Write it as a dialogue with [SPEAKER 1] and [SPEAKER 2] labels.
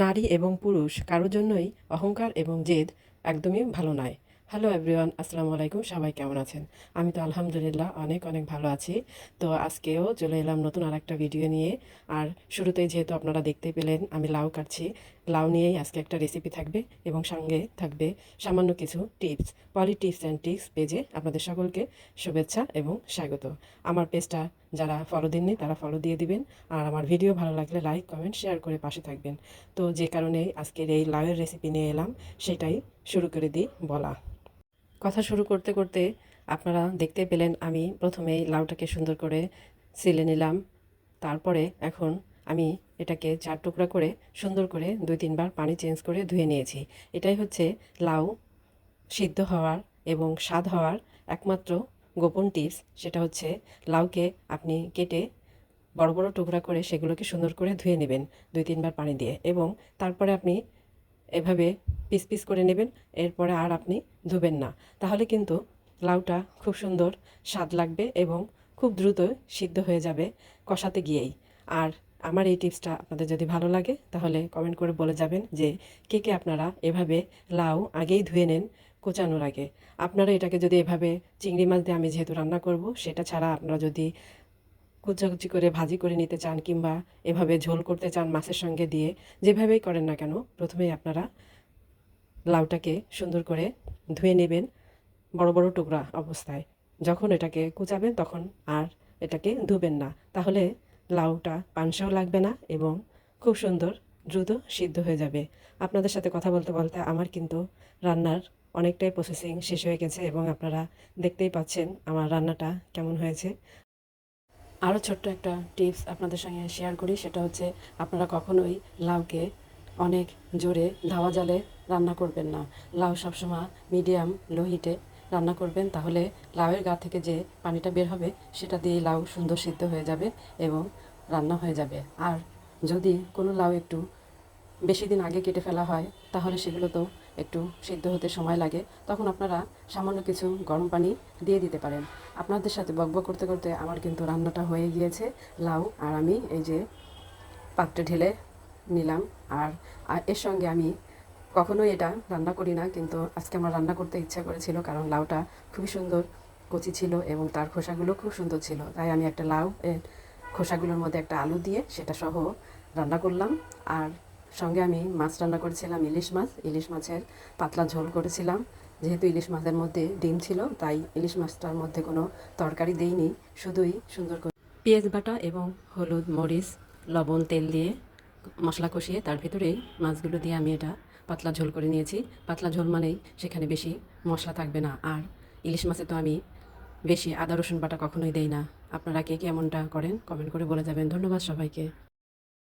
[SPEAKER 1] নারী এবং পুরুষ কারোর জন্যই অহংকার এবং জেদ একদমই ভালো নয়। হ্যালো এভরিওয়ান, আসসালামু আলাইকুম। সবাই কেমন আছেন? আমি তো আলহামদুলিল্লাহ অনেক অনেক ভালো আছি। তো আজকেও চলে এলাম নতুন আরেকটা ভিডিও নিয়ে। আর শুরুতেই যেহেতু আপনারা দেখতে পেলেন আমি লাউ কাটছি, লাউ নিয়েই আজকে একটা রেসিপি থাকবে এবং সঙ্গে থাকবে সামান্য কিছু টিপস। পলি টিপস অ্যান্ড টিপস পেজে আপনাদের সকলকে শুভেচ্ছা এবং স্বাগত। আমার পেজটা যারা ফলো দেননি তারা ফলো দিয়ে দিবেন। আর আমার ভিডিও ভালো লাগলে লাইক কমেন্ট শেয়ার করে পাশে থাকবেন। তো যে কারণে আজকের এই লাউয়ের রেসিপি নিয়ে এলাম, সেটাই শুরু করে দিই বলা। কথা শুরু করতে করতে আপনারা দেখতে পেলেন আমি প্রথমেই লাউটাকে সুন্দর করে ছিলে নিলাম। তারপরে এখন আমি এটাকে 4 টুকরা করে সুন্দর করে 2-3 বার পানি চেঞ্জ করে ধুয়ে নিয়েছি। এটাই হচ্ছে লাউ সিদ্ধ হওয়ার এবং স্বাদ হওয়ার একমাত্র গোপন টিপস। সেটা হচ্ছে লাউকে আপনি কেটে বড় বড় টুকরা করে সেগুলোকে সুন্দর করে ধুয়ে নেবেন 2-3 বার পানি দিয়ে, এবং তারপরে আপনি এভাবে পিস পিস করে নেবেন। এরপরে আর আপনি ধুবেন না। তাহলে কিন্তু লাউটা খুব সুন্দর স্বাদ লাগবে এবং খুব দ্রুত সিদ্ধ হয়ে যাবে কষাতে গিয়েই। আর আমার এই টিপসটা আপনাদের যদি ভালো লাগে তাহলে কমেন্ট করে বলে যাবেন যে কে কে আপনারা এভাবে লাউ আগেই ধুয়ে নেন কোচানোর আগে। আপনারা এটাকে যদি এভাবে চিংড়ি মাছ দিয়ে আমি যেহেতু রান্না করব, সেটা ছাড়া আপনারা যদি কুচাকুচি করে ভাজি করে নিতে চান কিংবা এভাবে ঝোল করতে চান মাছের সঙ্গে দিয়ে, যেভাবেই করেন না কেন, প্রথমেই আপনারা লাউটাকে সুন্দর করে ধুয়ে নেবেন বড় বড় টুকরা অবস্থায়। যখন এটাকে কুচাবেন তখন আর এটাকে ধুবেন না, তাহলে লাউটা পানসাও লাগবে না এবং খুব সুন্দর দ্রুত সিদ্ধ হয়ে যাবে। আপনাদের সাথে কথা বলতে বলতে আমার কিন্তু রান্নার অনেকটাই প্রসেসিং শেষ হয়ে গেছে এবং আপনারা দেখতেই পাচ্ছেন আমার রান্নাটা কেমন হয়েছে। আরও ছোট্ট একটা টিপস আপনাদের সঙ্গে শেয়ার করি, সেটা হচ্ছে আপনারা কখনোই লাউকে অনেক জোরে ধাওয়া জালে রান্না করবেন না। লাউ সবসময় মিডিয়াম লো হিটে রান্না করবেন, তাহলে লাউয়ের গা থেকে যে পানিটা বের হবে সেটা দিয়ে লাউ সুন্দর সিদ্ধ হয়ে যাবে এবং রান্না হয়ে যাবে। আর যদি কোনো লাউ একটু বেশি দিন আগে কেটে ফেলা হয় তাহলে সেগুলো তো একটু সিদ্ধ হতে সময় লাগে, তখন আপনারা সামান্য কিছু গরম পানি দিয়ে দিতে পারেন। আপনাদের সাথে বকবক করতে করতে আমার কিন্তু রান্নাটা হয়ে গিয়েছে। লাউ আর আমি এই যে পাত্রে ঢেলে নিলাম। আর এর সঙ্গে আমি কখনোই এটা রান্না করি না, কিন্তু আজকে আমার রান্না করতে ইচ্ছা করেছিল, কারণ লাউটা খুবই সুন্দর কচি ছিল এবং তার খোসাগুলো খুব সুন্দর ছিল। তাই আমি একটা লাউ এর খোসাগুলোর মধ্যে একটা আলু দিয়ে সেটা সহ রান্না করলাম। আর সঙ্গে আমি মাছ রান্না করেছিলাম, ইলিশ মাছ। ইলিশ মাছের পাতলা ঝোল করেছিলাম। যেহেতু ইলিশ মাছের মধ্যে ডিম ছিল তাই ইলিশ মাছটার মধ্যে কোনো তরকারি দেইনি, শুধুই সুন্দর করে পেঁয়াজ বাটা এবং হলুদ মরিচ লবণ তেল দিয়ে মশলা কষিয়ে তার ভিতরেই মাছগুলো দিয়ে আমি এটা পাতলা ঝোল করে নিয়েছি। পাতলা ঝোল মানেই সেখানে বেশি মশলা থাকবে না। আর ইলিশ মাছে তো আমি বেশি আদা রসুন বাটা কখনোই দেই না। আপনারা কে কে এমনটা করেন কমেন্ট করে বলে যাবেন। ধন্যবাদ সবাইকে।